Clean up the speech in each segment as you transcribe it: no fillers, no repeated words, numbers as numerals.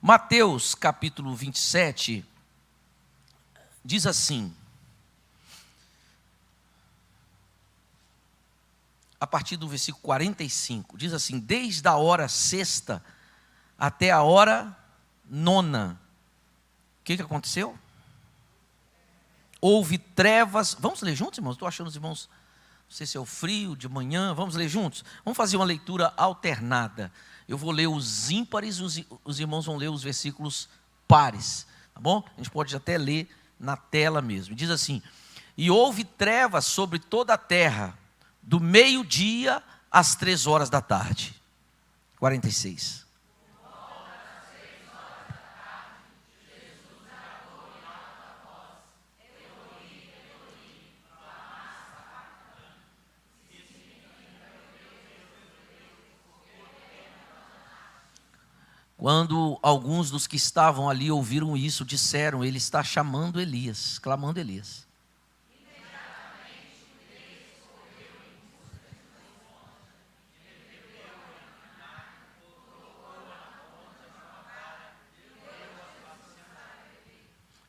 Mateus capítulo 27 diz assim, a partir do versículo 45, diz assim: desde a hora sexta até a hora nona, o que aconteceu? Houve trevas. Vamos ler juntos, irmãos? Estou achando os irmãos, não sei se é o frio de manhã. Vamos ler juntos? Vamos fazer uma leitura alternada. Eu vou ler os ímpares, os irmãos vão ler os versículos pares, tá bom? A gente pode até ler na tela mesmo. Diz assim: e houve trevas sobre toda a terra, do meio-dia às 3 horas da tarde. 46. Quando alguns dos que estavam ali ouviram isso, disseram: ele está chamando Elias, clamando Elias.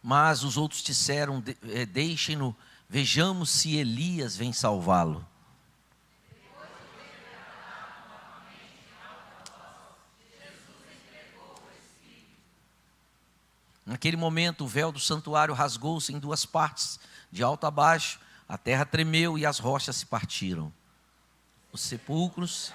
Mas os outros disseram: deixem-no, vejamos se Elias vem salvá-lo. Naquele momento, o véu do santuário rasgou-se em duas partes, de alto a baixo, a terra tremeu e as rochas se partiram. Os sepulcros...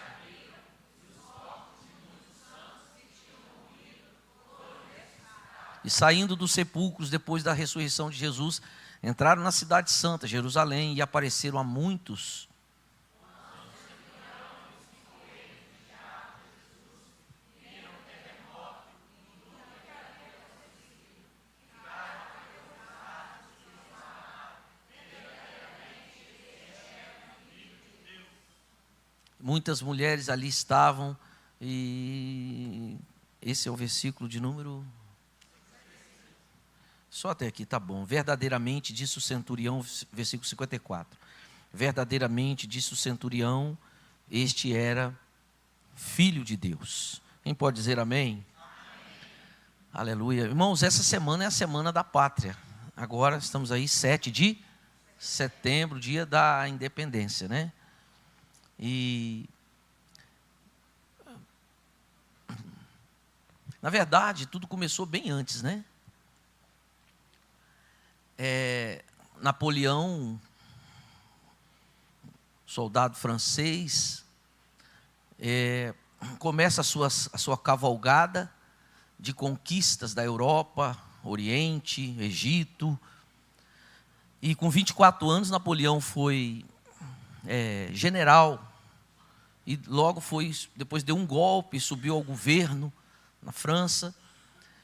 E saindo dos sepulcros, depois da ressurreição de Jesus, entraram na cidade santa, Jerusalém, e apareceram a muitos. Muitas mulheres ali estavam, e esse é o versículo de número... Só até aqui, tá bom. Verdadeiramente, disse o centurião, versículo 54. Verdadeiramente, disse o centurião, este era filho de Deus. Quem pode dizer amém? Amém. Aleluia. Irmãos, essa semana é a semana da pátria. Agora estamos aí, 7 de setembro, dia da independência, né? E... na verdade, tudo começou bem antes, né? Napoleão, soldado francês, começa a sua cavalgada de conquistas da Europa, Oriente, Egito, e com 24 anos Napoleão foi general, e logo depois deu um golpe, subiu ao governo na França.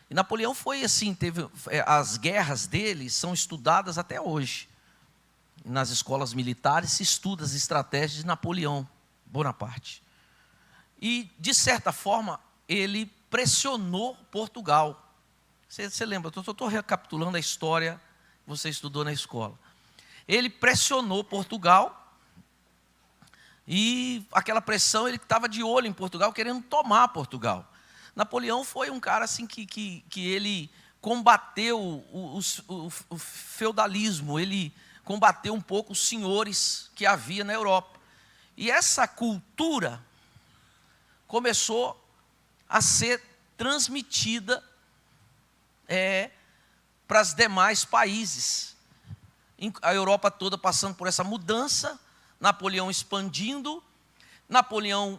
E Napoleão foi assim, as guerras dele são estudadas até hoje. Nas escolas militares se estuda as estratégias de Napoleão Bonaparte. E, de certa forma, ele pressionou Portugal. Você lembra? Eu estou recapitulando a história que você estudou na escola. Ele pressionou Portugal, e aquela pressão, ele estava de olho em Portugal, querendo tomar Portugal. Napoleão foi um cara assim que ele combateu o feudalismo, ele combateu um pouco os senhores que havia na Europa. E essa cultura começou a ser transmitida para os demais países. A Europa toda passando por essa mudança, Napoleão expandindo, Napoleão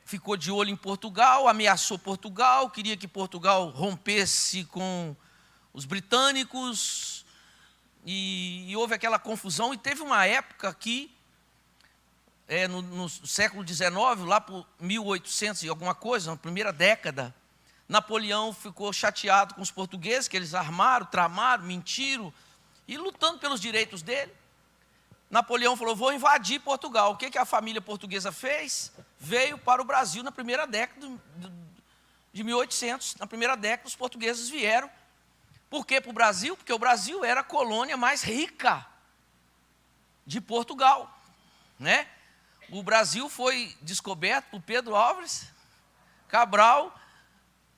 ficou de olho em Portugal, ameaçou Portugal, queria que Portugal rompesse com os britânicos, e houve aquela confusão, e teve uma época que, no século XIX, lá por 1800 e alguma coisa, na primeira década, Napoleão ficou chateado com os portugueses, que eles armaram, tramaram, mentiram, e lutando pelos direitos dele. Napoleão falou: vou invadir Portugal. O que a família portuguesa fez? Veio para o Brasil na primeira década de 1800. Na primeira década, os portugueses vieram. Por que para o Brasil? Porque o Brasil era a colônia mais rica de Portugal, né? O Brasil foi descoberto por Pedro Álvares Cabral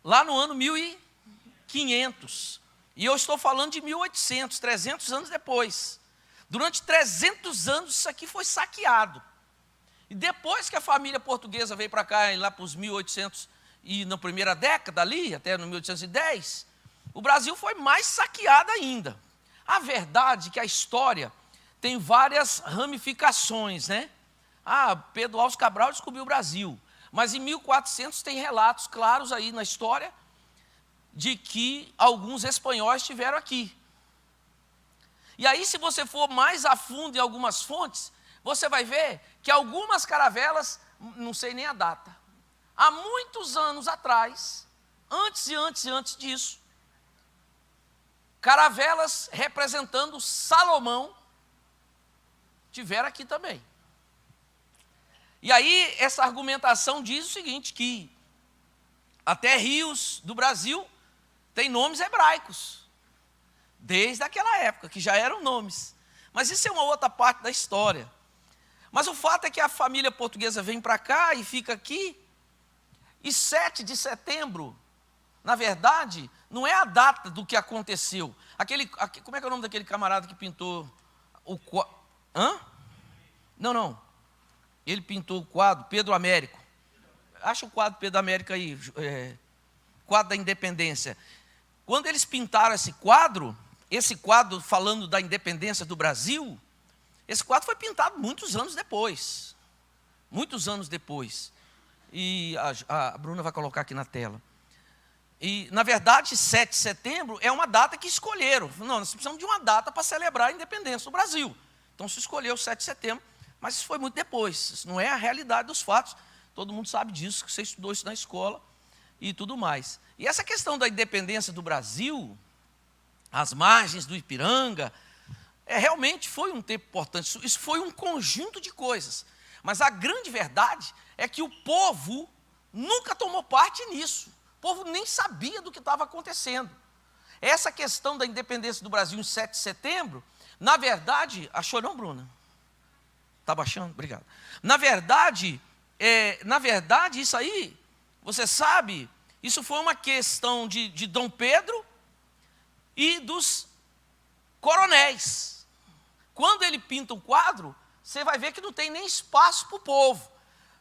lá no ano 1500. E eu estou falando de 1800, 300 anos depois. Durante 300 anos isso aqui foi saqueado. E depois que a família portuguesa veio para cá, lá para os 1800 e na primeira década ali, até no 1810, o Brasil foi mais saqueado ainda. A verdade é que a história tem várias ramificações, né? Pedro Álvares Cabral descobriu o Brasil. Mas em 1400 tem relatos claros aí na história de que alguns espanhóis estiveram aqui. E aí, se você for mais a fundo em algumas fontes, você vai ver que algumas caravelas, não sei nem a data, há muitos anos atrás, antes disso, caravelas representando Salomão tiveram aqui também. E aí, essa argumentação diz o seguinte, que até rios do Brasil têm nomes hebraicos, desde aquela época, que já eram nomes. Mas isso é uma outra parte da história. Mas o fato é que a família portuguesa vem para cá e fica aqui, e 7 de setembro, na verdade, não é a data do que aconteceu. Como é que é o nome daquele camarada que pintou o quadro? Não. Ele pintou o quadro, Pedro Américo. Acha o quadro Pedro Américo aí, quadro da independência. Quando eles pintaram esse quadro falando da independência do Brasil, esse quadro foi pintado muitos anos depois. Muitos anos depois. E a Bruna vai colocar aqui na tela. E, na verdade, 7 de setembro é uma data que escolheram. Não, nós precisamos de uma data para celebrar a independência do Brasil. Então se escolheu 7 de setembro, mas isso foi muito depois. Isso não é a realidade dos fatos. Todo mundo sabe disso, que você estudou isso na escola e tudo mais. E essa questão da independência do Brasil, as margens do Ipiranga, realmente foi um tempo importante. Isso foi um conjunto de coisas. Mas a grande verdade é que o povo nunca tomou parte nisso. O povo nem sabia do que estava acontecendo. Essa questão da independência do Brasil em 7 de setembro, na verdade... Achou não, Bruna? Está baixando? Obrigado. Na verdade, isso aí, você sabe, isso foi uma questão de Dom Pedro e dos coronéis. Quando ele pinta um quadro, você vai ver que não tem nem espaço para o povo.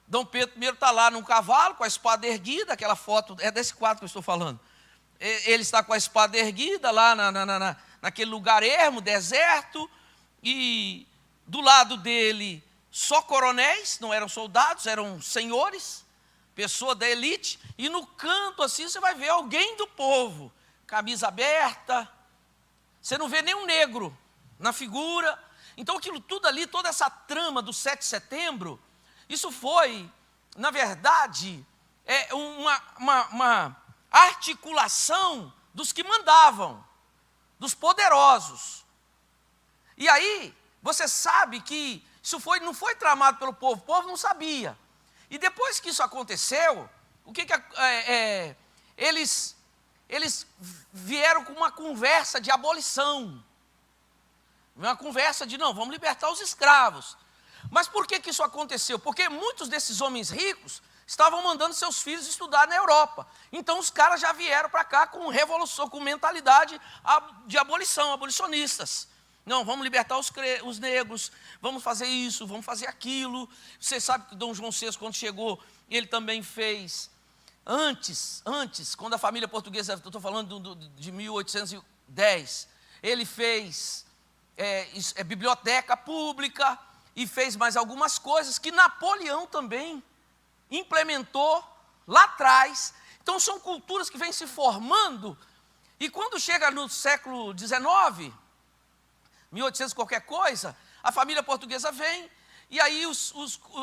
Dom Pedro I está lá num cavalo, com a espada erguida, aquela foto, é desse quadro que eu estou falando. Ele está com a espada erguida lá naquele lugar ermo, deserto, e do lado dele só coronéis, não eram soldados, eram senhores, pessoa da elite, e no canto assim você vai ver alguém do povo, camisa aberta, você não vê nenhum negro na figura. Então aquilo tudo ali, toda essa trama do 7 de setembro, isso foi, na verdade, uma articulação dos que mandavam, dos poderosos. E aí, você sabe que isso não foi tramado pelo povo, o povo não sabia. E depois que isso aconteceu, eles vieram com uma conversa de abolição. Uma conversa de, não, vamos libertar os escravos. Mas por que isso aconteceu? Porque muitos desses homens ricos estavam mandando seus filhos estudar na Europa. Então os caras já vieram para cá com revolução, com mentalidade de abolição, abolicionistas. Não, vamos libertar os negros, vamos fazer isso, vamos fazer aquilo. Você sabe que Dom João VI, quando chegou, ele também fez, antes, quando a família portuguesa, eu estou falando de 1810, ele fez biblioteca pública e fez mais algumas coisas que Napoleão também implementou lá atrás. Então são culturas que vêm se formando, e quando chega no século XIX, 1800 qualquer coisa, a família portuguesa vem, e aí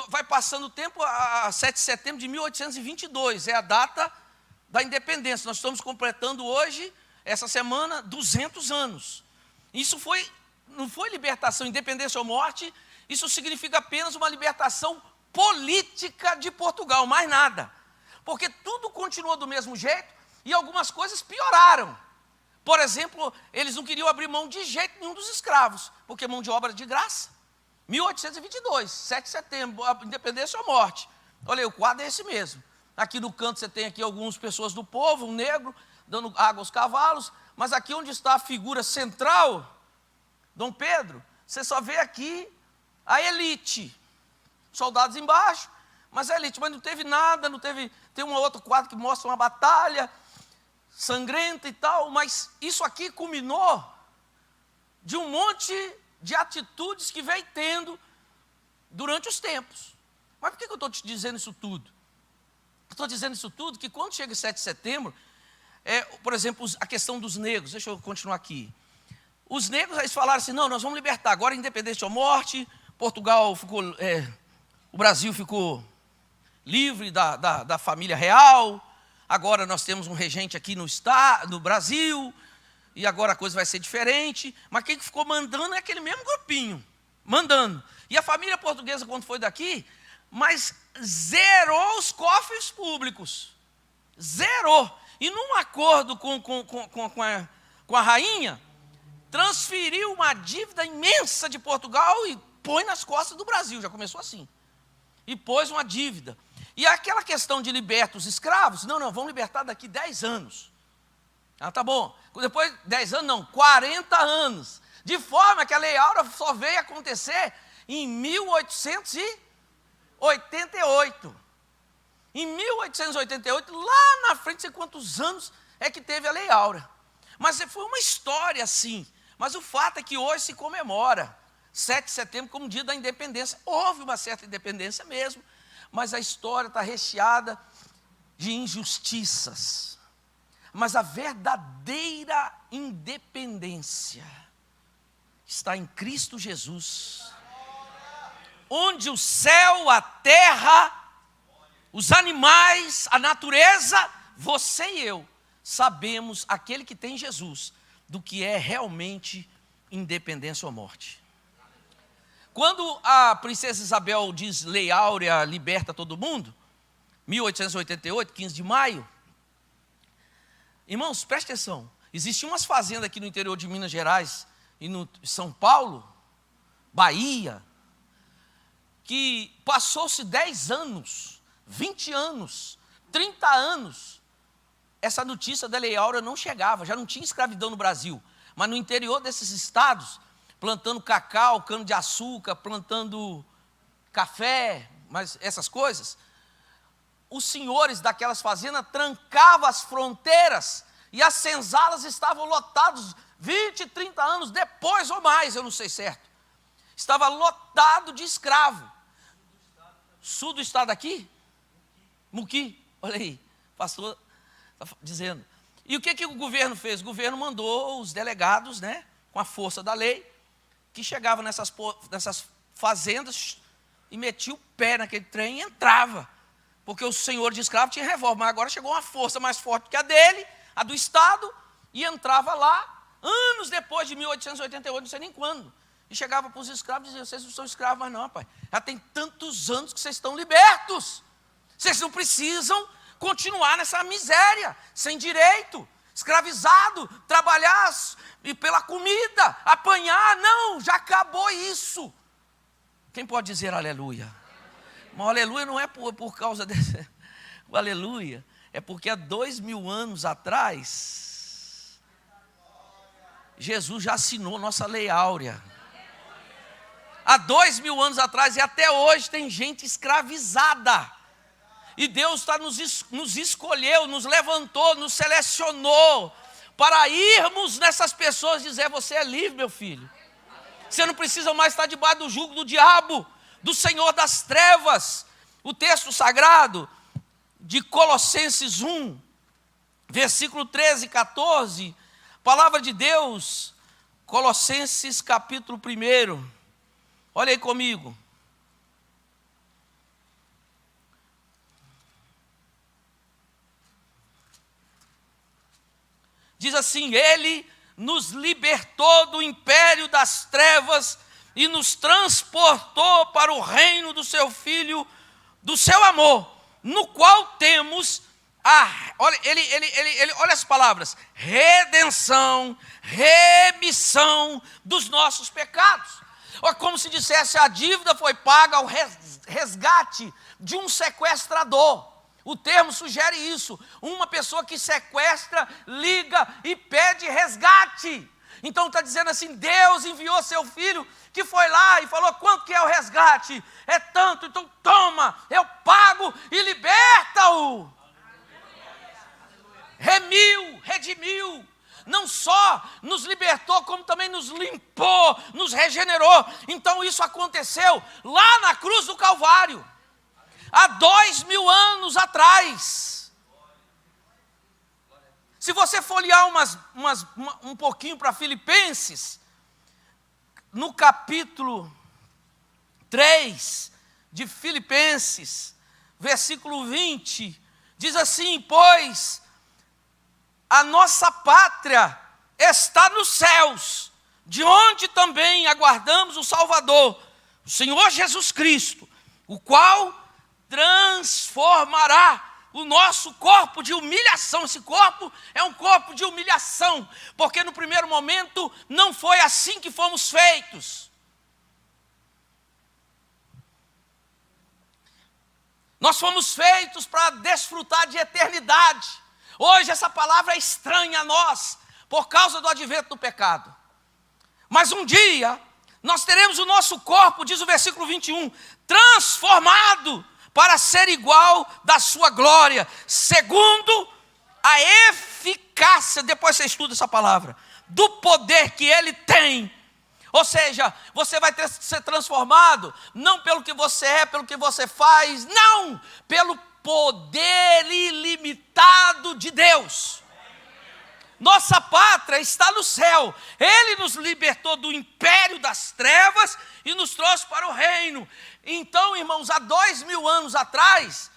vai passando o tempo, a 7 de setembro de 1822, é a data da independência. Nós estamos completando hoje, essa semana, 200 anos. Isso não foi libertação, independência ou morte, isso significa apenas uma libertação política de Portugal, mais nada. Porque tudo continuou do mesmo jeito e algumas coisas pioraram. Por exemplo, eles não queriam abrir mão de jeito nenhum dos escravos, porque mão de obra de graça. 1822, 7 de setembro, a independência ou morte. Olha aí, o quadro é esse mesmo. Aqui no canto você tem aqui algumas pessoas do povo, um negro, dando água aos cavalos. Mas aqui onde está a figura central, Dom Pedro, você só vê aqui a elite. Soldados embaixo, mas a elite. Mas não teve nada, não teve... Tem um outro quadro que mostra uma batalha sangrenta e tal. Mas isso aqui culminou de um monte de atitudes que veio tendo durante os tempos. Mas por que eu estou te dizendo isso tudo? Estou dizendo isso tudo que quando chega 7 de setembro, por exemplo, a questão dos negros, deixa eu continuar aqui. Os negros, eles falaram assim, não, nós vamos libertar agora, independência ou morte, Portugal ficou, o Brasil ficou livre da família real, agora nós temos um regente aqui no Brasil, e agora a coisa vai ser diferente, mas quem ficou mandando é aquele mesmo grupinho, mandando. E a família portuguesa, quando foi daqui, mas zerou os cofres públicos, zerou. E num acordo com a rainha, transferiu uma dívida imensa de Portugal e põe nas costas do Brasil, já começou assim. E pôs uma dívida. E aquela questão de libertar os escravos, não, vamos libertar daqui 10 anos. Ah, tá bom. Depois, 10 anos não, 40 anos. De forma que a Lei Áurea só veio acontecer em 1888. Em 1888, lá na frente, não sei quantos anos é que teve a Lei Áurea. Mas foi uma história assim. Mas o fato é que hoje se comemora 7 de setembro como dia da independência. Houve uma certa independência mesmo, mas a história está recheada de injustiças. Mas a verdadeira independência está em Cristo Jesus, onde o céu, a terra, os animais, a natureza, você e eu, sabemos, aquele que tem Jesus, do que é realmente independência ou morte. Quando a princesa Isabel diz Lei Áurea liberta todo mundo, 1888, 15 de maio, irmãos, preste atenção, existiam umas fazendas aqui no interior de Minas Gerais e no São Paulo, Bahia, que passou-se 10 anos, 20 anos, 30 anos, essa notícia da Lei Áurea não chegava, já não tinha escravidão no Brasil, mas no interior desses estados, plantando cacau, cana-de-açúcar, plantando café, mas essas coisas, os senhores daquelas fazendas trancavam as fronteiras e as senzalas estavam lotadas 20, 30 anos depois ou mais, eu não sei certo. Estava lotado de escravo. Sul do estado aqui? Muqui, olha aí, pastor está dizendo. E o que o governo fez? O governo mandou os delegados, né, com a força da lei, que chegavam nessas fazendas e metia o pé naquele trem e entrava. Porque o senhor de escravo tinha revólver, mas agora chegou uma força mais forte que a dele, a do Estado, e entrava lá, anos depois de 1888, não sei nem quando. E chegava para os escravos e dizia, vocês não são escravos mais não, rapaz. Já tem tantos anos que vocês estão libertos. Vocês não precisam continuar nessa miséria, sem direito, escravizado, trabalhar e pela comida, apanhar. Não, já acabou isso. Quem pode dizer aleluia? Mas o aleluia não é por causa desse... O aleluia é porque há 2000 anos atrás, Jesus já assinou nossa Lei Áurea. Há 2000 anos atrás e até hoje tem gente escravizada. E Deus nos escolheu, nos levantou, nos selecionou para irmos nessas pessoas e dizer, você é livre, meu filho. Você não precisa mais estar debaixo do jugo do diabo, do Senhor das trevas. O texto sagrado de Colossenses 1, versículo 13 e 14, palavra de Deus, Colossenses capítulo 1, olha aí comigo. Diz assim, Ele nos libertou do império das trevas e nos transportou para o reino do seu Filho, do seu amor, no qual temos olha as palavras, redenção, remissão dos nossos pecados. Ou como se dissesse, a dívida foi paga ao resgate de um sequestrador. O termo sugere isso, uma pessoa que sequestra, liga e pede resgate. Então está dizendo assim, Deus enviou seu filho, que foi lá e falou, quanto que é o resgate? É tanto, então toma, eu pago e liberta-o. Remiu, redimiu, não só nos libertou, como também nos limpou, nos regenerou. Então isso aconteceu lá na cruz do Calvário, há 2000 anos atrás. Se você folhear um pouquinho para Filipenses, no capítulo 3 de Filipenses, versículo 20, diz assim, pois a nossa pátria está nos céus, de onde também aguardamos o Salvador, o Senhor Jesus Cristo, o qual transformará o nosso corpo de humilhação. Esse corpo é um corpo de humilhação, porque no primeiro momento não foi assim que fomos feitos. Nós fomos feitos para desfrutar de eternidade. Hoje essa palavra é estranha a nós, por causa do advento do pecado. Mas um dia, nós teremos o nosso corpo, diz o versículo 21, transformado para ser igual da sua glória, segundo a eficácia, depois você estuda essa palavra, do poder que ele tem. Ou seja, você vai ser transformado, não pelo que você é, pelo que você faz, não, pelo poder ilimitado de Deus. Nossa pátria está no céu. Ele nos libertou do império das trevas e nos trouxe para o reino. Então, irmãos, há 2000 anos atrás,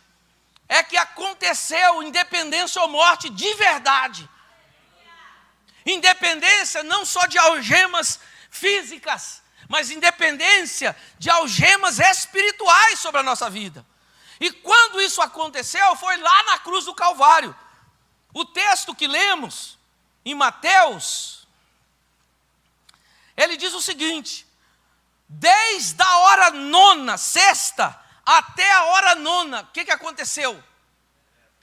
é que aconteceu independência ou morte de verdade. Independência não só de algemas físicas, mas independência de algemas espirituais sobre a nossa vida. E quando isso aconteceu, foi lá na cruz do Calvário. O texto que lemos em Mateus, ele diz o seguinte, desde a hora nona, sexta, até a hora nona, o que aconteceu?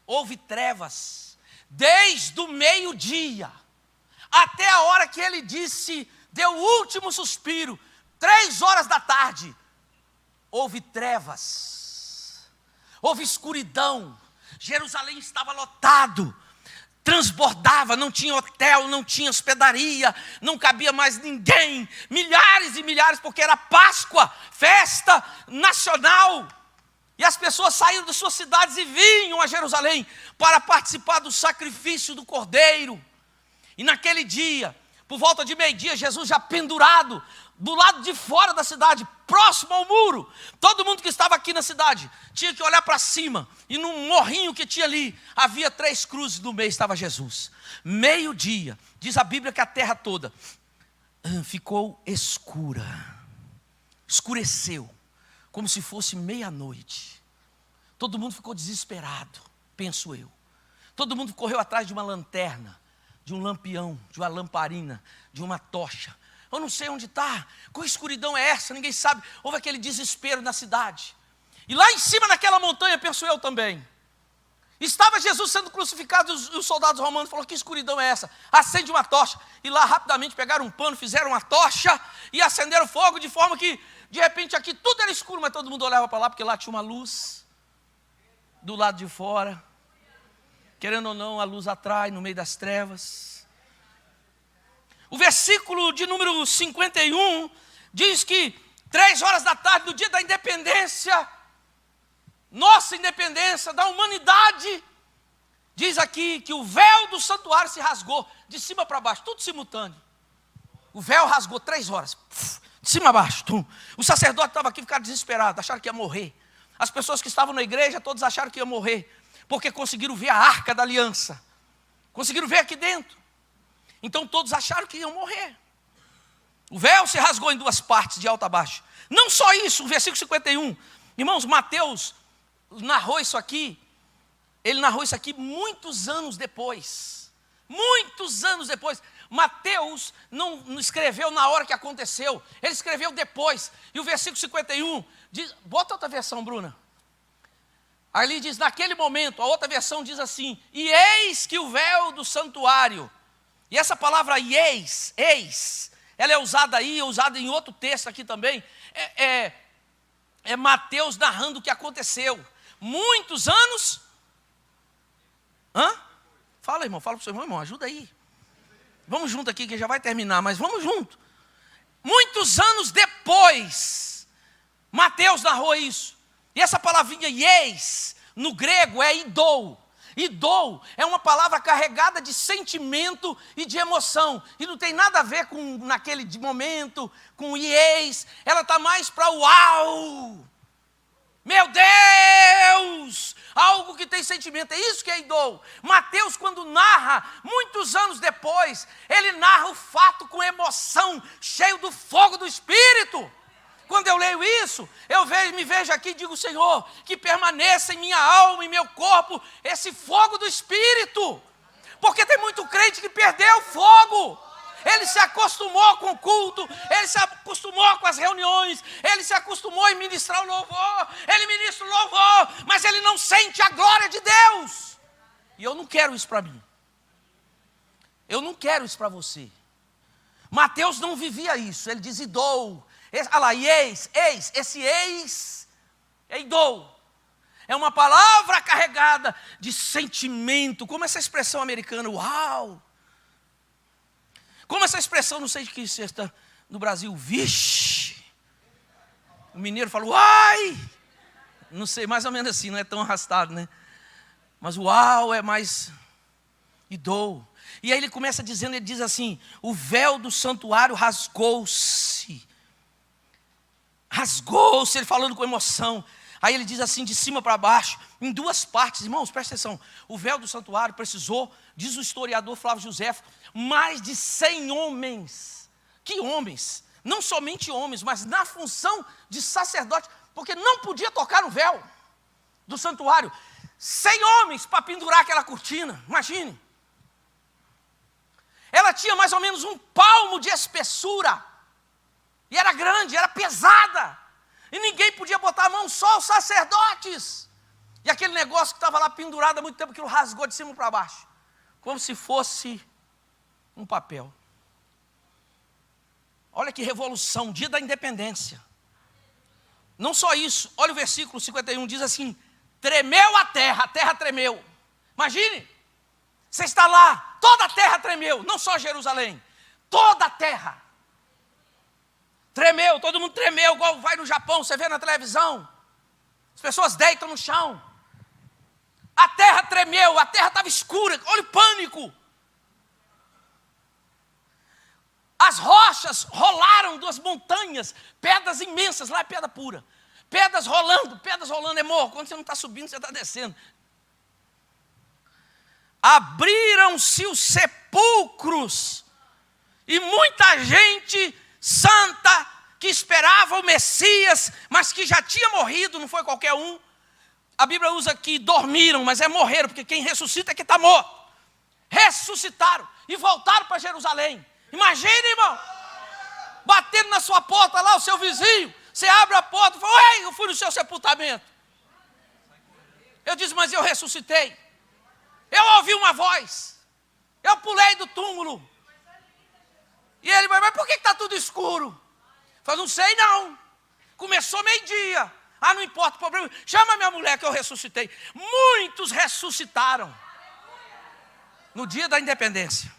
Houve trevas, desde o meio-dia, até a hora que ele disse, deu o último suspiro, 3 horas da tarde, houve trevas. Houve escuridão, Jerusalém estava lotado, transbordava, não tinha hotel, não tinha hospedaria, não cabia mais ninguém, milhares e milhares, porque era Páscoa, festa nacional, e as pessoas saíram das suas cidades e vinham a Jerusalém para participar do sacrifício do Cordeiro. E naquele dia, por volta de meio-dia, Jesus já pendurado, do lado de fora da cidade, próximo ao muro. Todo mundo que estava aqui na cidade tinha que olhar para cima, e num morrinho que tinha ali, havia 3 cruzes, no meio estava Jesus. Meio-dia, diz a Bíblia que a terra toda ficou escura, escureceu, como se fosse meia-noite. Todo mundo ficou desesperado, penso eu. Todo mundo correu atrás de uma lanterna, de um lampião, de uma lamparina, de uma tocha. Eu não sei onde está, qual escuridão é essa, ninguém sabe. Houve aquele desespero na cidade. E lá em cima naquela montanha, penso eu também, estava Jesus sendo crucificado, e os soldados romanos falaram, que escuridão é essa? Acende uma tocha. E lá rapidamente pegaram um pano, fizeram uma tocha e acenderam fogo, de forma que de repente aqui tudo era escuro, mas todo mundo olhava para lá, porque lá tinha uma luz do lado de fora. Querendo ou não, a luz atrai no meio das trevas. O versículo de número 51 diz que 3 horas da tarde, no dia da independência, nossa independência, da humanidade, diz aqui que o véu do santuário se rasgou, de cima para baixo, tudo simultâneo. O véu rasgou 3 horas, de cima a baixo. O sacerdote estava aqui, ficaram desesperados, acharam que ia morrer. As pessoas que estavam na igreja, todos acharam que ia morrer, porque conseguiram ver a arca da aliança, conseguiram ver aqui dentro. Então todos acharam que iam morrer. O véu se rasgou em 2 partes, de alto a baixo. Não só isso, o versículo 51. Irmãos, Mateus narrou isso aqui. Ele narrou isso aqui muitos anos depois. Muitos anos depois. Mateus não escreveu na hora que aconteceu. Ele escreveu depois. E o versículo 51 diz... Bota outra versão, Bruna. Ali diz, naquele momento, a outra versão diz assim, e eis que o véu do santuário, e essa palavra eis, ela é usada aí, é usada em outro texto aqui também, é Mateus narrando o que aconteceu, muitos anos, Fala, irmão, fala para o seu irmão, ajuda aí, vamos junto aqui que já vai terminar, mas vamos junto, muitos anos depois, Mateus narrou isso. E essa palavrinha eis, no grego é idou. Idou é uma palavra carregada de sentimento e de emoção. E não tem nada a ver com naquele momento, com eis. Ela está mais para uau! Meu Deus! Algo que tem sentimento, é isso que é idou. Mateus, quando narra, muitos anos depois, ele narra o fato com emoção, cheio do fogo do Espírito. Quando eu leio isso, me vejo aqui e digo, Senhor, que permaneça em minha alma, em meu corpo, esse fogo do Espírito. Porque tem muito crente que perdeu o fogo. Ele se acostumou com o culto, ele se acostumou com as reuniões, ele se acostumou em ministrar o louvor, ele ministra o louvor, mas ele não sente a glória de Deus. E eu não quero isso para mim. Eu não quero isso para você. Mateus não vivia isso, ele diz idou. Olha lá, eis, esse eis é idou. É uma palavra carregada de sentimento, como essa expressão americana, uau. Como essa expressão, não sei de que sexta no Brasil, vixe. O mineiro fala, uai. Não sei, mais ou menos assim, não é tão arrastado, né? Mas uau é mais idou. E aí ele começa dizendo, ele diz assim, o véu do santuário rasgou-se. Rasgou-se, ele falando com emoção. Aí ele diz assim, de cima para baixo, em duas partes. Irmãos, presta atenção. O véu do santuário precisou, diz o historiador Flávio Josefo, mais de 100 homens. Que homens? Não somente homens, mas na função de sacerdote. Porque não podia tocar no véu do santuário. 100 homens para pendurar aquela cortina. Imagine. Ela tinha mais ou menos 1 palmo de espessura. E era grande, era pesada. E ninguém podia botar a mão, só os sacerdotes. E aquele negócio que estava lá pendurado há muito tempo, aquilo rasgou de cima para baixo. Como se fosse um papel. Olha que revolução, dia da independência. Não só isso, olha o versículo 51, diz assim, tremeu a terra tremeu. Imagine, você está lá, toda a terra tremeu, não só Jerusalém, toda a terra. Tremeu, todo mundo tremeu, igual vai no Japão, você vê na televisão. As pessoas deitam no chão. A terra tremeu, a terra estava escura, olha o pânico. As rochas rolaram das montanhas, pedras imensas, lá é pedra pura. Pedras rolando é morro. Quando você não está subindo, você está descendo. Abriram-se os sepulcros, e muita gente santa, que esperava o Messias, mas que já tinha morrido, não foi qualquer um. A Bíblia usa que dormiram, mas é morreram, porque quem ressuscita é que está morto. Ressuscitaram e voltaram para Jerusalém. Imagine, irmão, batendo na sua porta lá, o seu vizinho, você abre a porta e fala, ué, eu fui no seu sepultamento. Eu disse, mas eu ressuscitei. Eu ouvi uma voz, eu pulei do túmulo. E ele, mas por que está tudo escuro? Eu falei, não sei não. Começou meio-dia. Ah, não importa o problema. Chama minha mulher que eu ressuscitei. Muitos ressuscitaram no dia da independência.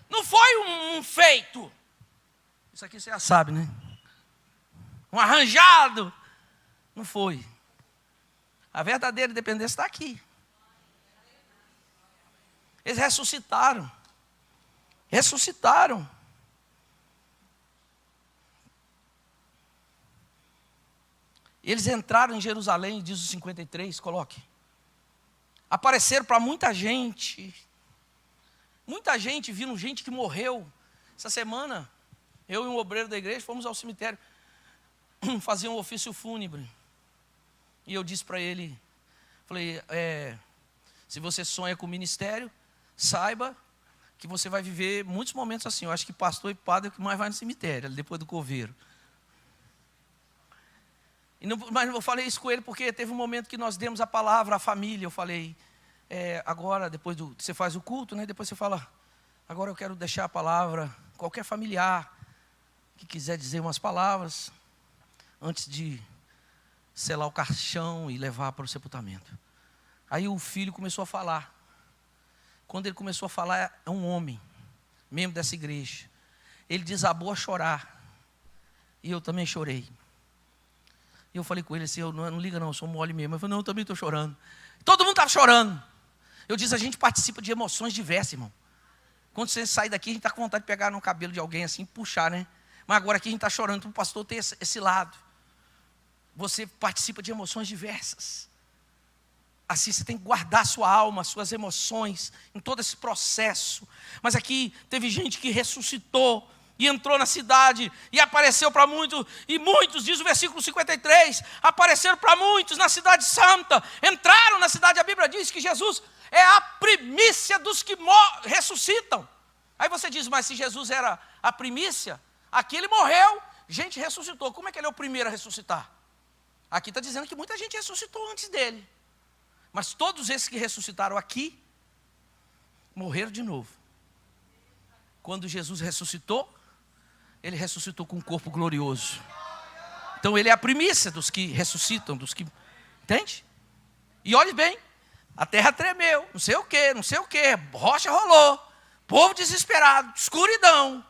Não foi um feito. Isso aqui você já sabe, né? Um arranjado. Não foi. A verdadeira independência está aqui. Eles ressuscitaram. Ressuscitaram. Eles entraram em Jerusalém, diz o 53, coloque. Apareceram para muita gente. Muita gente, viram gente que morreu. Essa semana, eu e um obreiro da igreja fomos ao cemitério fazer um ofício fúnebre. E eu disse para ele, falei, se você sonha com o ministério, saiba que você vai viver muitos momentos assim. Eu acho que pastor e padre é o que mais vai no cemitério, depois do coveiro. Mas eu falei isso com ele porque teve um momento que nós demos a palavra à família. Eu falei, agora, depois você faz o culto, né? Depois você fala, agora eu quero deixar a palavra, qualquer familiar que quiser dizer umas palavras, antes de selar o caixão e levar para o sepultamento. Aí o filho começou a falar. Quando ele começou a falar, é um homem, membro dessa igreja. Ele desabou a chorar. E eu também chorei. E eu falei com ele assim, não liga não, eu sou mole mesmo. Ele falou, não, eu também estou chorando. Todo mundo estava chorando. Eu disse, a gente participa de emoções diversas, irmão. Quando você sai daqui, a gente está com vontade de pegar no cabelo de alguém assim, puxar, né? Mas agora aqui a gente está chorando, então o pastor tem esse lado. Você participa de emoções diversas. Assim você tem que guardar sua alma, suas emoções, em todo esse processo. Mas aqui teve gente que ressuscitou, e entrou na cidade, e apareceu para muitos, e muitos, diz o versículo 53, apareceram para muitos na cidade santa, entraram na cidade, a Bíblia diz que Jesus é a primícia dos que ressuscitam. Aí você diz, mas se Jesus era a primícia, aqui ele morreu, gente ressuscitou, como é que ele é o primeiro a ressuscitar? Aqui está dizendo que muita gente ressuscitou antes dele, mas todos esses que ressuscitaram aqui, morreram de novo. Quando Jesus ressuscitou, ele ressuscitou com um corpo glorioso. Então ele é a primícia dos que ressuscitam, dos que... Entende? E olhe bem, a terra tremeu, não sei o quê, rocha rolou, povo desesperado, escuridão.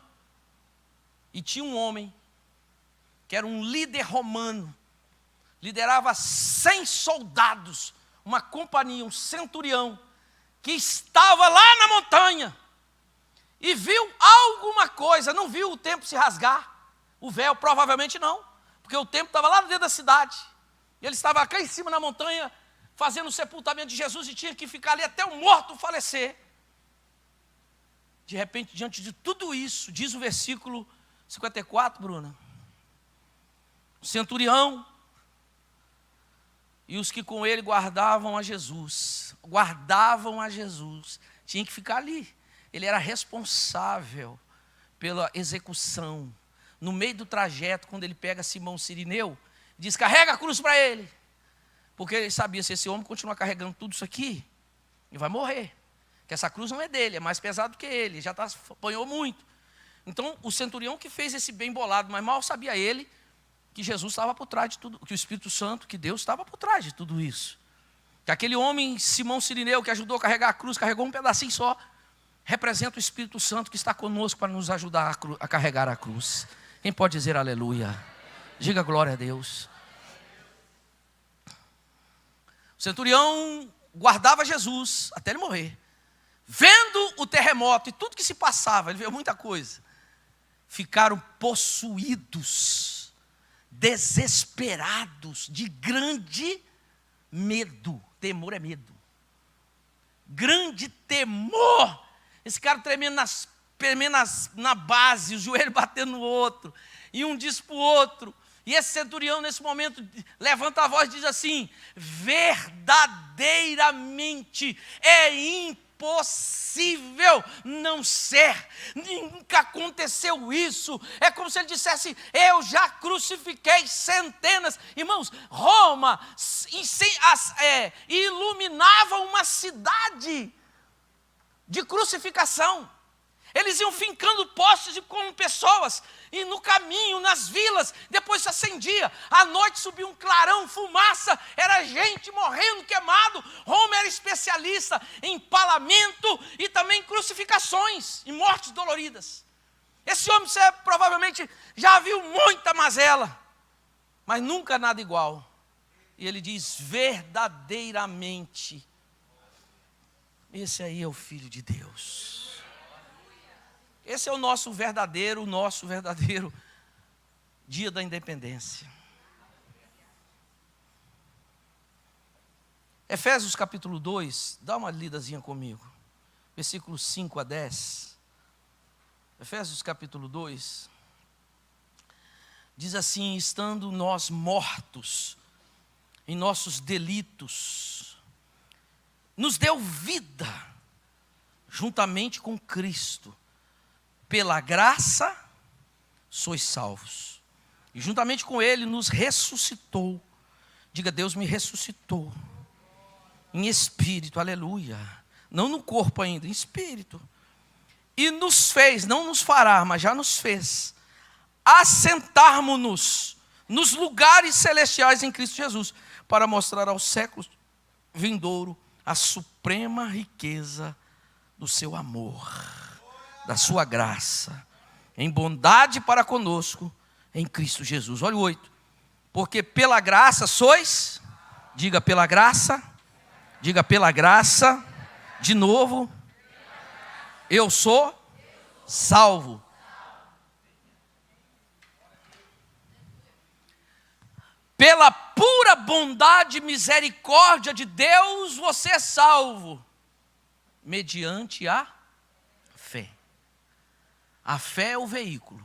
E tinha um homem, que era um líder romano, liderava 100 soldados, uma companhia, um centurião, que estava lá na montanha, e viu alguma coisa, não viu o templo se rasgar, o véu provavelmente não, porque o templo estava lá dentro da cidade, e ele estava cá em cima na montanha, fazendo o sepultamento de Jesus, e tinha que ficar ali até o morto falecer. De repente, diante de tudo isso, diz o versículo 54, Bruna, o centurião, e os que com ele guardavam a Jesus, tinham que ficar ali. Ele era responsável pela execução. No meio do trajeto, quando ele pega Simão Cirineu, diz, carrega a cruz para ele. Porque ele sabia, se esse homem continuar carregando tudo isso aqui, ele vai morrer. Que essa cruz não é dele, é mais pesado que ele, já apanhou muito. Então, o centurião que fez esse bem bolado, mas mal sabia ele, que Jesus estava por trás de tudo, que o Espírito Santo, que Deus estava por trás de tudo isso. Que aquele homem, Simão Cirineu, que ajudou a carregar a cruz, carregou um pedacinho só, representa o Espírito Santo que está conosco para nos ajudar a carregar a cruz. Quem pode dizer aleluia? Diga glória a Deus. O centurião guardava Jesus até ele morrer. Vendo o terremoto e tudo que se passava, ele viu muita coisa. Ficaram possuídos, desesperados, de grande medo. Temor é medo. Grande temor. Esse cara tremendo na base, o joelho batendo no outro, e um diz para o outro, e esse centurião nesse momento levanta a voz e diz assim, verdadeiramente é impossível não ser, nunca aconteceu isso, é como se ele dissesse, eu já crucifiquei centenas, irmãos, Roma iluminava uma cidade de crucificação. Eles iam fincando postes com pessoas, e no caminho, nas vilas, depois se acendia, à noite subia um clarão, fumaça, era gente morrendo, queimado. Roma era especialista em empalamento e também em crucificações e mortes doloridas. Esse homem, você provavelmente já viu muita mazela, mas nunca nada igual. E ele diz, verdadeiramente, esse aí é o Filho de Deus. Esse é o nosso verdadeiro dia da independência. Efésios capítulo 2, dá uma lidazinha comigo. Versículos 5 a 10. Efésios capítulo 2. Diz assim, estando nós mortos em nossos delitos, nos deu vida juntamente com Cristo. Pela graça sois salvos, E juntamente com ele nos ressuscitou. Diga, Deus me ressuscitou. Em espírito, aleluia. Não no corpo ainda, em espírito. E nos fez, não nos fará, mas já nos fez, assentarmos-nos nos lugares celestiais em Cristo Jesus, para mostrar aos séculos vindouro a suprema riqueza do seu amor, da sua graça, em bondade para conosco, em Cristo Jesus. Olha o 8. Porque pela graça sois, diga pela graça, de novo, eu sou salvo. Pela pura bondade e misericórdia de Deus, você é salvo, mediante a fé. A fé é o veículo,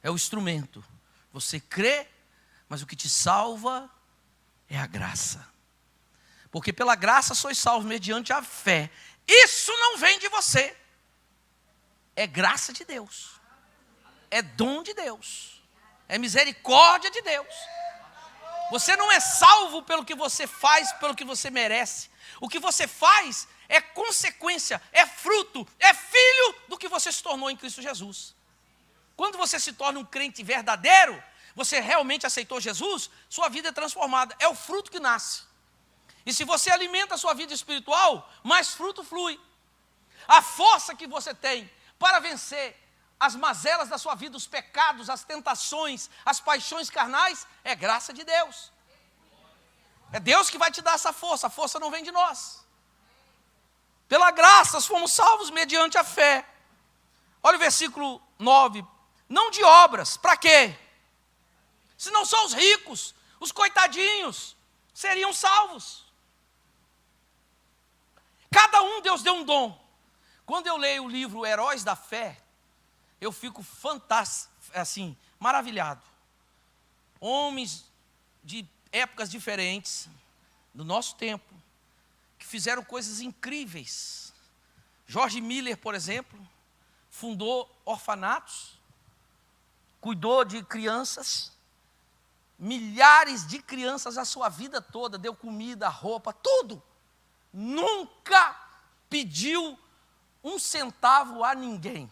é o instrumento. Você crê, mas o que te salva é a graça. Porque pela graça sois salvos mediante a fé. Isso não vem de você. É graça de Deus. É dom de Deus. É misericórdia de Deus. Você não é salvo pelo que você faz, pelo que você merece. O que você faz é consequência, é fruto, é filho do que você se tornou em Cristo Jesus. Quando você se torna um crente verdadeiro, você realmente aceitou Jesus, sua vida é transformada. É o fruto que nasce. E se você alimenta a sua vida espiritual, mais fruto flui. A força que você tem para vencer as mazelas da sua vida, os pecados, as tentações, as paixões carnais, é graça de Deus. É Deus que vai te dar essa força. A força não vem de nós. Pela graça fomos salvos mediante a fé. Olha o versículo 9. Não de obras, para quê? Se não só os ricos, os coitadinhos, seriam salvos. Cada um Deus deu um dom. Quando eu leio o livro Heróis da Fé, eu fico fantástico, assim, maravilhado. Homens de épocas diferentes, do nosso tempo, que fizeram coisas incríveis. George Miller, por exemplo, fundou orfanatos, cuidou de crianças, milhares de crianças a sua vida toda, deu comida, roupa, tudo. Nunca pediu um centavo a ninguém.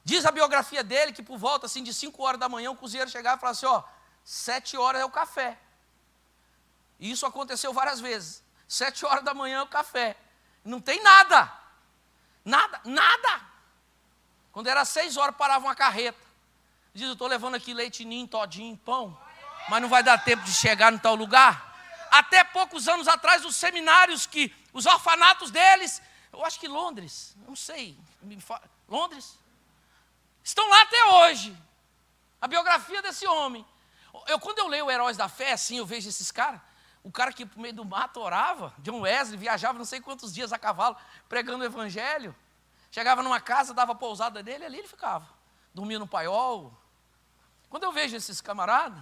Diz a biografia dele que por volta assim, de 5 horas da manhã o cozinheiro chegava e falava assim, 7 horas é o café. E isso aconteceu várias vezes. 7 horas da manhã é o café. Não tem nada. Nada. Quando era 6 horas parava uma carreta. Diz, eu estou levando aqui leite ninho, todinho, pão, mas não vai dar tempo de chegar no tal lugar. Até poucos anos atrás, os seminários, os orfanatos deles, eu acho que Londres, não sei, Londres, estão lá até hoje. A biografia desse homem. Quando eu leio Heróis da Fé, assim, eu vejo esses caras. O cara que por meio do mato orava, John Wesley, viajava não sei quantos dias a cavalo, pregando o evangelho. Chegava numa casa, dava a pousada dele, ali ele ficava. Dormia no paiol. Quando eu vejo esses camaradas,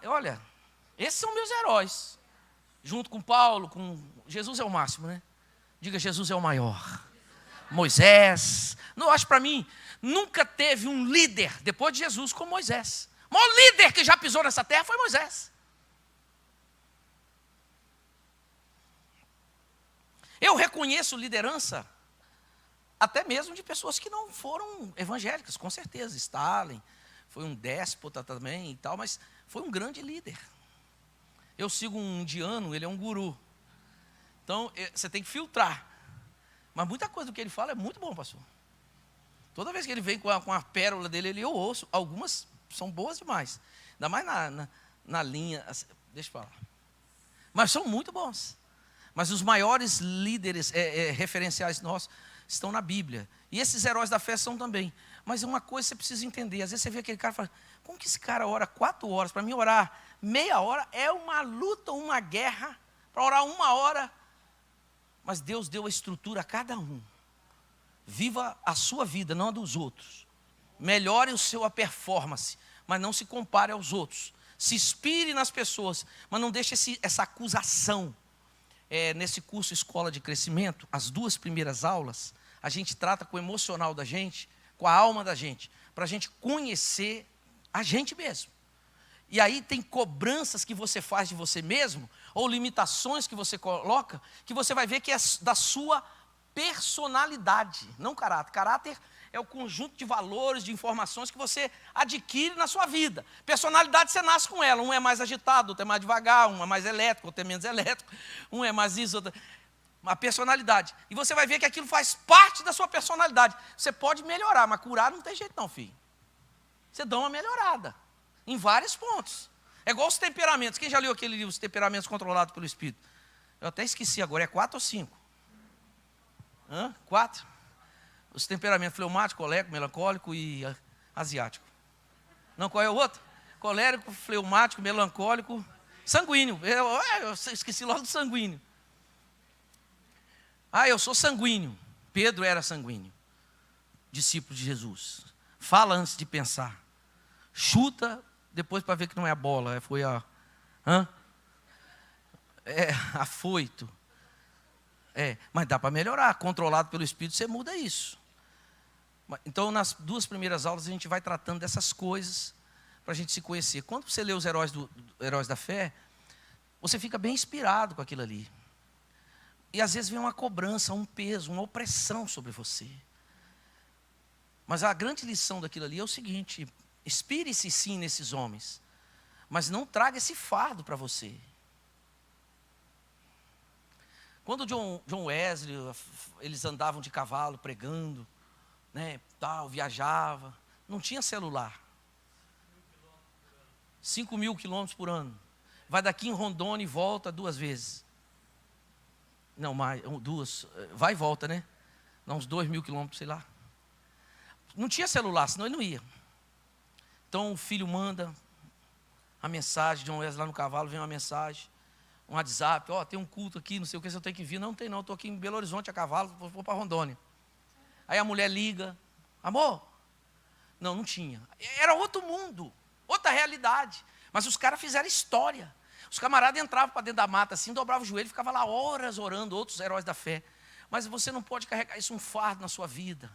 olha, esses são meus heróis. Junto com Paulo, com Jesus é o máximo, né? Diga, Jesus é o maior. Moisés. Não, acho para mim, nunca teve um líder depois de Jesus como Moisés. O maior líder que já pisou nessa terra foi Moisés. Eu reconheço liderança até mesmo de pessoas que não foram evangélicas, com certeza. Stalin foi um déspota também e tal, mas foi um grande líder. Eu sigo um indiano, ele é um guru. Então, você tem que filtrar. Mas muita coisa do que ele fala é muito bom, pastor. Toda vez que ele vem com a pérola dele, eu ouço. Algumas são boas demais. Ainda mais na linha, deixa eu falar. Mas são muito bons. Mas os maiores líderes referenciais nossos estão na Bíblia. E esses heróis da fé são também. Mas uma coisa você precisa entender. Às vezes você vê aquele cara e fala, como que esse cara ora 4 horas? Para mim orar meia hora é uma luta, uma guerra. Para orar 1 hora. Mas Deus deu a estrutura a cada um. Viva a sua vida, não a dos outros. Melhore a performance, mas não se compare aos outros. Se inspire nas pessoas, mas não deixe essa acusação. Nesse curso Escola de Crescimento, as 2 primeiras aulas, a gente trata com o emocional da gente, com a alma da gente. para a gente conhecer a gente mesmo. E aí tem cobranças que você faz de você mesmo, ou limitações que você coloca, que você vai ver que é da sua personalidade, não caráter. Caráter é o conjunto de valores, de informações que você adquire na sua vida. Personalidade você nasce com ela. Um é mais agitado, outro é mais devagar, um é mais elétrico, outro é menos elétrico, um é mais isso, outro... Uma personalidade. E você vai ver que aquilo faz parte da sua personalidade. Você pode melhorar, mas curar não tem jeito não, filho. Você dá uma melhorada em vários pontos. É igual os temperamentos. Quem já leu aquele livro, Os Temperamentos Controlados pelo Espírito? Eu até esqueci agora, é 4 ou 5? 4? Os temperamentos fleumático, colérico, melancólico e asiático. Não, qual é o outro? Colérico, fleumático, melancólico, sanguíneo. Eu esqueci logo do sanguíneo. Eu sou sanguíneo. Pedro era sanguíneo. Discípulo de Jesus. Fala antes de pensar. Chuta depois para ver que não é a bola. Foi afoito. Mas dá para melhorar. Controlado pelo Espírito, você muda isso. Então, nas 2 primeiras aulas, a gente vai tratando dessas coisas para a gente se conhecer. Quando você lê os Heróis da Fé, você fica bem inspirado com aquilo ali. E às vezes vem uma cobrança, um peso, uma opressão sobre você. Mas a grande lição daquilo ali é o seguinte: inspire-se sim nesses homens, mas não traga esse fardo para você. Quando John Wesley, eles andavam de cavalo pregando, né, tal, viajava, não tinha celular. 5.000 quilômetros por ano. Vai daqui em Rondônia e volta 2 vezes. Não, mais, 2, vai e volta, né? Não, uns 2.000 quilômetros, sei lá. Não tinha celular, senão ele não ia. Então o filho manda a mensagem, John Wesley lá no cavalo, vem uma mensagem, um WhatsApp, tem um culto aqui, não sei o que, se eu tenho que vir. Não tem não, estou aqui em Belo Horizonte a cavalo, vou para Rondônia. Aí a mulher liga, amor? Não tinha. Era outro mundo, outra realidade. Mas os caras fizeram história. Os camaradas entravam para dentro da mata assim, dobravam o joelho, ficavam lá horas orando, outros heróis da fé. Mas você não pode carregar isso um fardo na sua vida.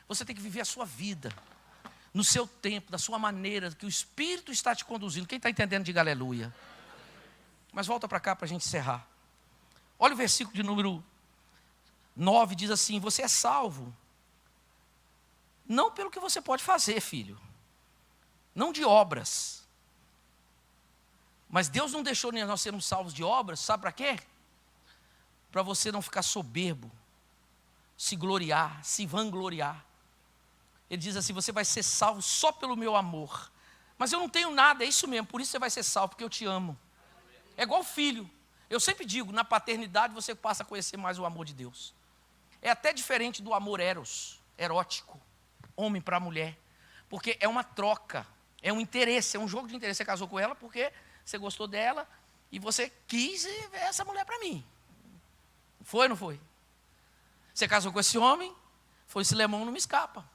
Você tem que viver a sua vida, no seu tempo, da sua maneira, que o Espírito está te conduzindo. Quem está entendendo, diga aleluia. Mas volta para cá para a gente encerrar. Olha o versículo de número 9, diz assim: você é salvo, não pelo que você pode fazer, filho, não de obras. Mas Deus não deixou nós sermos salvos de obras, sabe para quê? Para você não ficar soberbo, se gloriar, se vangloriar. Ele diz assim: você vai ser salvo só pelo meu amor. Mas eu não tenho nada, é isso mesmo, por isso você vai ser salvo, porque eu te amo. É igual filho. Eu sempre digo, na paternidade você passa a conhecer mais o amor de Deus. É até diferente do amor erótico, homem para mulher. Porque é uma troca, é um interesse, é um jogo de interesse. Você casou com ela porque você gostou dela e você quis ver essa mulher para mim. Foi ou não foi? Você casou com esse homem, foi esse lemão, não me escapa.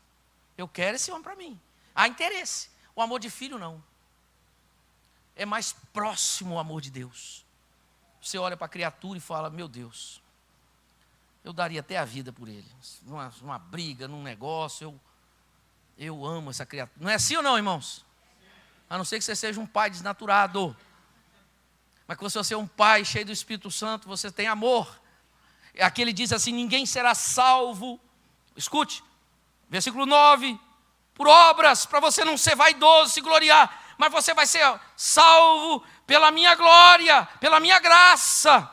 Eu quero esse homem para mim. Há interesse. O amor de filho não. É mais próximo o amor de Deus. Você olha para a criatura e fala: meu Deus, eu daria até a vida por ele. Numa briga, num negócio, eu amo essa criatura. Não é assim ou não, irmãos? A não ser que você seja um pai desnaturado. Mas que você seja um pai cheio do Espírito Santo, você tem amor. Aqui ele diz assim: ninguém será salvo. Escute, versículo 9. Por obras, para você não ser vaidoso, se gloriar. Mas você vai ser salvo pela minha glória, pela minha graça.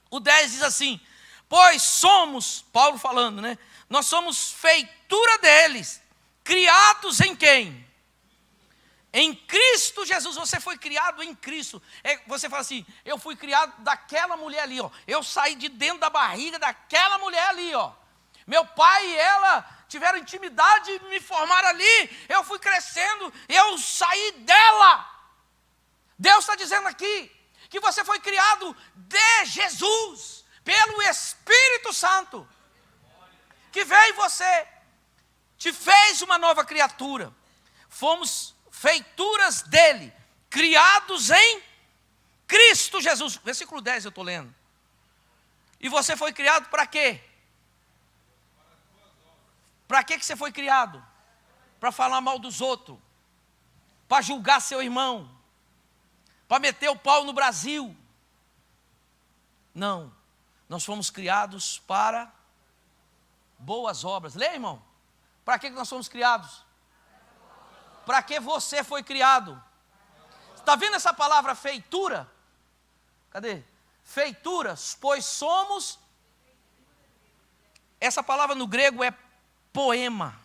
O 10 diz assim: pois somos, Paulo falando, né? Nós somos feitura deles, criados em quem? Em Cristo Jesus. Você foi criado em Cristo. Você fala assim: eu fui criado daquela mulher ali, ó. Eu saí de dentro da barriga daquela mulher ali, ó. Meu pai e ela tiveram intimidade e me formaram ali. Eu fui crescendo, eu saí dela. Deus está dizendo aqui que você foi criado de Jesus, pelo Espírito Santo, que veio em você, te fez uma nova criatura. Fomos feituras dele, criados em Cristo Jesus. Versículo 10 eu estou lendo. E você foi criado para quê? Para que você foi criado? para falar mal dos outros, para julgar seu irmão, para meter o pau no Brasil. Não, nós fomos criados para boas obras. Lê, irmão, para que nós fomos criados? Para que você foi criado? Está vendo essa palavra feitura? Cadê? Feituras, pois somos. Essa palavra no grego é poema.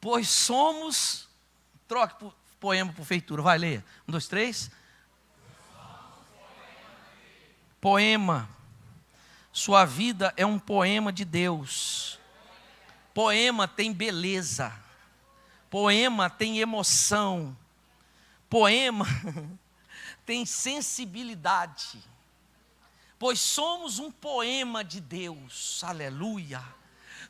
Pois somos. Troque poema por feitura. Vai, leia. 1, 2, 3. Poema. Sua vida é um poema de Deus. Poema tem beleza. Poema tem emoção. Poema tem sensibilidade. Pois somos um poema de Deus. Aleluia.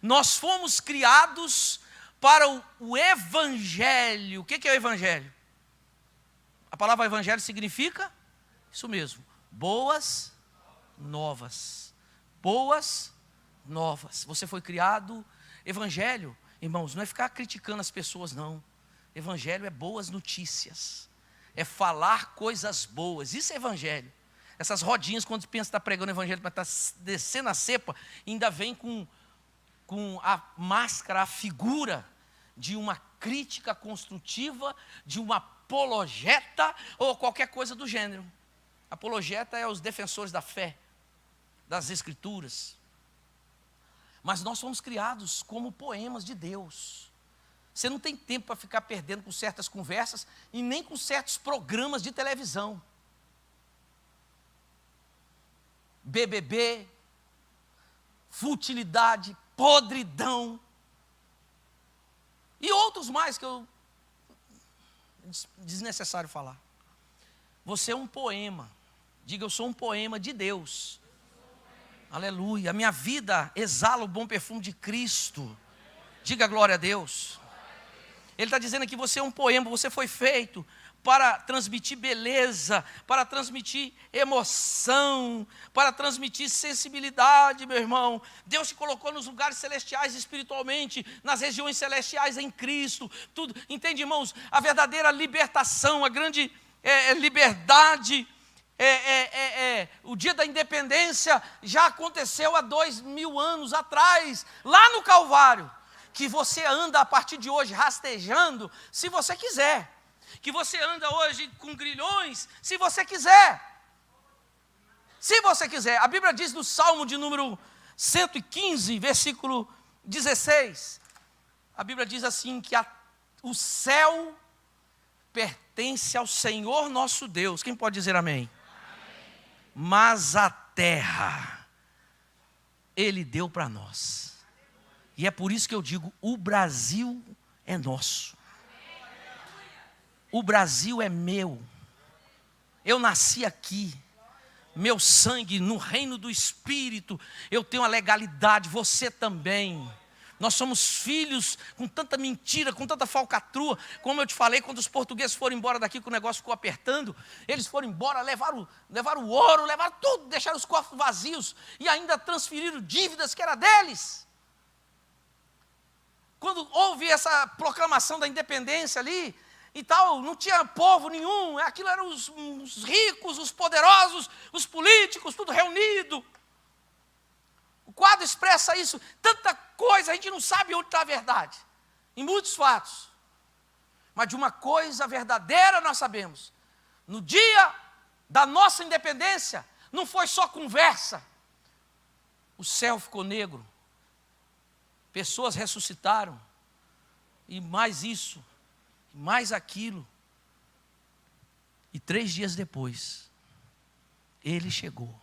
Nós fomos criados para o evangelho. O que é o evangelho? A palavra evangelho significa isso mesmo. Boas novas. Boas novas. Você foi criado. Evangelho, irmãos, não é ficar criticando as pessoas, não. Evangelho é boas notícias. É falar coisas boas. Isso é evangelho. Essas rodinhas, quando pensa que está pregando evangelho, mas está descendo a cepa, ainda vem com a máscara, a figura de uma crítica construtiva, de uma apologeta ou qualquer coisa do gênero. Apologeta é os defensores da fé, das escrituras. Mas nós fomos criados como poemas de Deus. Você não tem tempo para ficar perdendo com certas conversas e nem com certos programas de televisão. BBB, futilidade, podridão e outros mais que desnecessário falar. Você é um poema. Diga, eu sou um poema de Deus. Aleluia. A minha vida exala o bom perfume de Cristo. Diga glória a Deus. Ele está dizendo que você é um poema, você foi feito para transmitir beleza, para transmitir emoção, para transmitir sensibilidade, meu irmão. Deus te colocou nos lugares celestiais espiritualmente, nas regiões celestiais em Cristo. Tudo, entende, irmãos? A verdadeira libertação, a grande liberdade. O dia da independência já aconteceu há 2000 anos atrás, lá no Calvário, que você anda a partir de hoje rastejando, se você quiser, que você anda hoje com grilhões, se você quiser, a Bíblia diz no Salmo de número 115, versículo 16, a Bíblia diz assim, que o céu pertence ao Senhor nosso Deus. Quem pode dizer amém? Mas a terra Ele deu para nós. E é por isso que eu digo, o Brasil é nosso. O Brasil é meu. Eu nasci aqui. Meu sangue no reino do Espírito. Eu tenho a legalidade, você também. Nós somos filhos com tanta mentira, com tanta falcatrua. Como eu te falei, quando os portugueses foram embora daqui, que o negócio ficou apertando, eles foram embora, levaram o ouro, levaram tudo, deixaram os cofres vazios e ainda transferiram dívidas que era deles. Quando houve essa proclamação da independência ali e tal, não tinha povo nenhum, aquilo eram os ricos, os poderosos, os políticos, tudo reunido. O quadro expressa isso, tanta coisa, a gente não sabe onde está a verdade, em muitos fatos. Mas de uma coisa verdadeira nós sabemos, no dia da nossa independência, não foi só conversa, o céu ficou negro, pessoas ressuscitaram, e mais isso, e mais aquilo, e 3 dias depois, Ele chegou.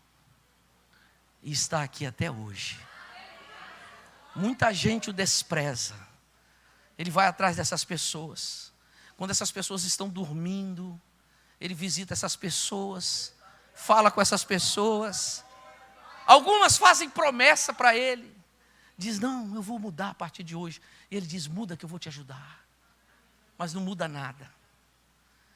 E está aqui até hoje. Muita gente o despreza. Ele vai atrás dessas pessoas. Quando essas pessoas estão dormindo, ele visita essas pessoas, fala com essas pessoas. Algumas fazem promessa para ele. Diz, não, eu vou mudar a partir de hoje. E ele diz, muda que eu vou te ajudar. Mas não muda nada.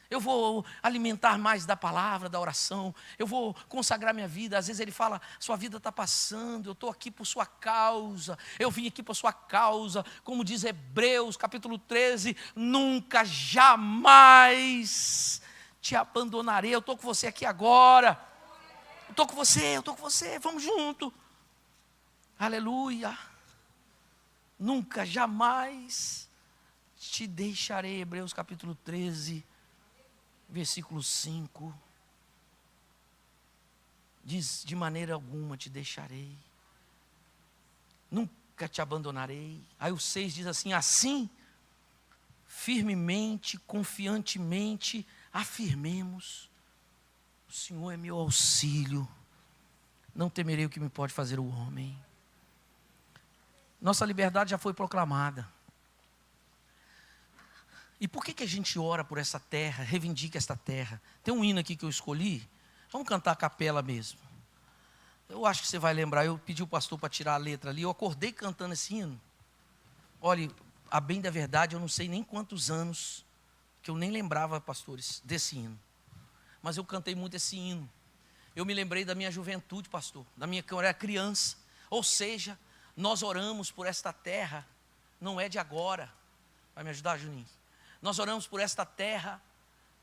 Eu vou alimentar mais da palavra, da oração. Eu vou consagrar minha vida. Às vezes ele fala, sua vida está passando. Eu estou aqui por sua causa. Eu vim aqui por sua causa. Como diz Hebreus, capítulo 13. Nunca, jamais te abandonarei. Eu estou com você aqui agora. Eu estou com você. Vamos junto. Aleluia. Nunca, jamais te deixarei. Hebreus, capítulo 13. Versículo 5, diz, de maneira alguma te deixarei, nunca te abandonarei. Aí o 6 diz assim, firmemente, confiantemente, afirmemos, o Senhor é meu auxílio, não temerei o que me pode fazer o homem. Nossa liberdade já foi proclamada. E por que a gente ora por essa terra, reivindica esta terra? Tem um hino aqui que eu escolhi, vamos cantar a capela mesmo. Eu acho que você vai lembrar, eu pedi o pastor para tirar a letra ali, eu acordei cantando esse hino. Olha, a bem da verdade, eu não sei nem quantos anos, que eu nem lembrava, pastores, desse hino. Mas eu cantei muito esse hino. Eu me lembrei da minha juventude, pastor, quando eu era criança. Ou seja, nós oramos por esta terra, não é de agora. Vai me ajudar, Juninho? Nós oramos por esta terra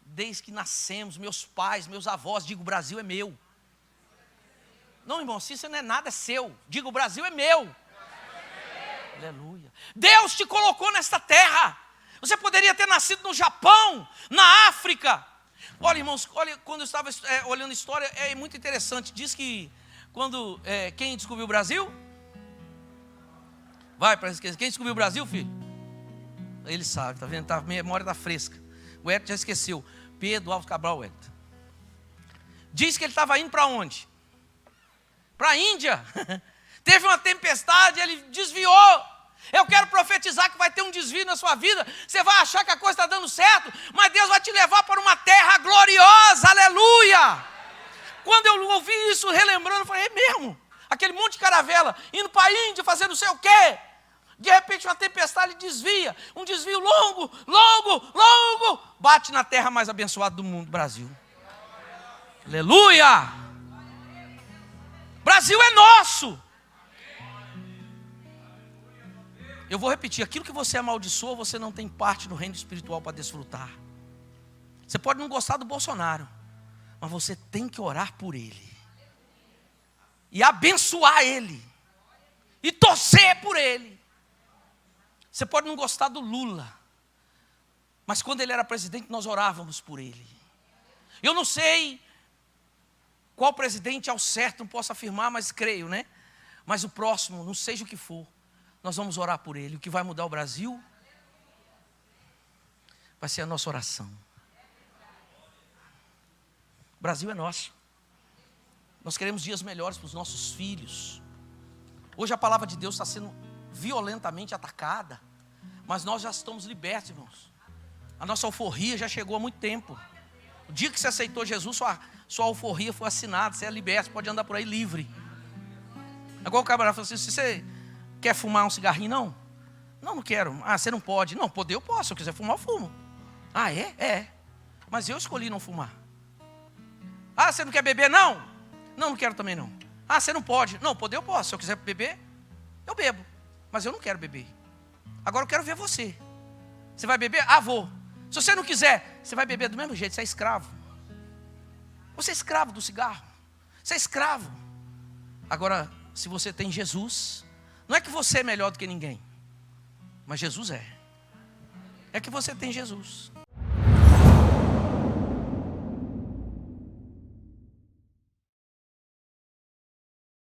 desde que nascemos, meus pais, meus avós. Digo, o Brasil é meu. Não, irmão, se isso não é nada, é seu. Digo, o Brasil é meu. Aleluia. Deus te colocou nesta terra. Você poderia ter nascido no Japão, na África. Olha, irmãos, olha, quando eu estava olhando a história, é muito interessante. Diz que quando quem descobriu o Brasil? Vai para esquecer. Quem descobriu o Brasil, filho? Ele sabe, está vendo? A memória está fresca. O Hélio já esqueceu. Pedro Alves Cabral, Hélio. Diz que ele estava indo para onde? Para a Índia. Teve uma tempestade, ele desviou. Eu quero profetizar que vai ter um desvio na sua vida. Você vai achar que a coisa está dando certo, mas Deus vai te levar para uma terra gloriosa. Aleluia! Quando eu ouvi isso, relembrando, eu falei, é mesmo? Aquele monte de caravela, indo para a Índia, fazer não sei o quê. De repente uma tempestade ele desvia, um desvio longo, bate na terra mais abençoada do mundo, Brasil. Aleluia! Brasil é nosso. Eu vou repetir, aquilo que você amaldiçoa, você não tem parte no reino espiritual para desfrutar. Você pode não gostar do Bolsonaro, mas você tem que orar por ele, e abençoar ele, e torcer por ele. Você pode não gostar do Lula, mas quando ele era presidente, nós orávamos por ele. Eu não sei qual presidente ao certo, não posso afirmar, mas creio, né? Mas o próximo, não seja o que for, nós vamos orar por ele. O que vai mudar o Brasil vai ser a nossa oração. O Brasil é nosso. Nós queremos dias melhores para os nossos filhos. Hoje a palavra de Deus está sendo violentamente atacada, mas nós já estamos libertos, irmãos. A nossa alforria já chegou há muito tempo. O dia que você aceitou Jesus, sua alforria foi assinada, você é liberto, você pode andar por aí livre. Agora o camarada falou assim, se você quer fumar um cigarrinho, não? Não quero. Ah, você não pode. Não, poder eu posso, se eu quiser fumar eu fumo. Ah, é? É. Mas eu escolhi não fumar. Ah, você não quer beber, não? Não quero também não. Ah, você não pode. Não, poder eu posso, se eu quiser beber, eu bebo. Mas eu não quero beber. Agora eu quero ver você. Você vai beber? Ah, vou. Se você não quiser, você vai beber do mesmo jeito, você é escravo. Você é escravo do cigarro. Você é escravo. Agora, se você tem Jesus, não é que você é melhor do que ninguém, mas Jesus é. É que você tem Jesus.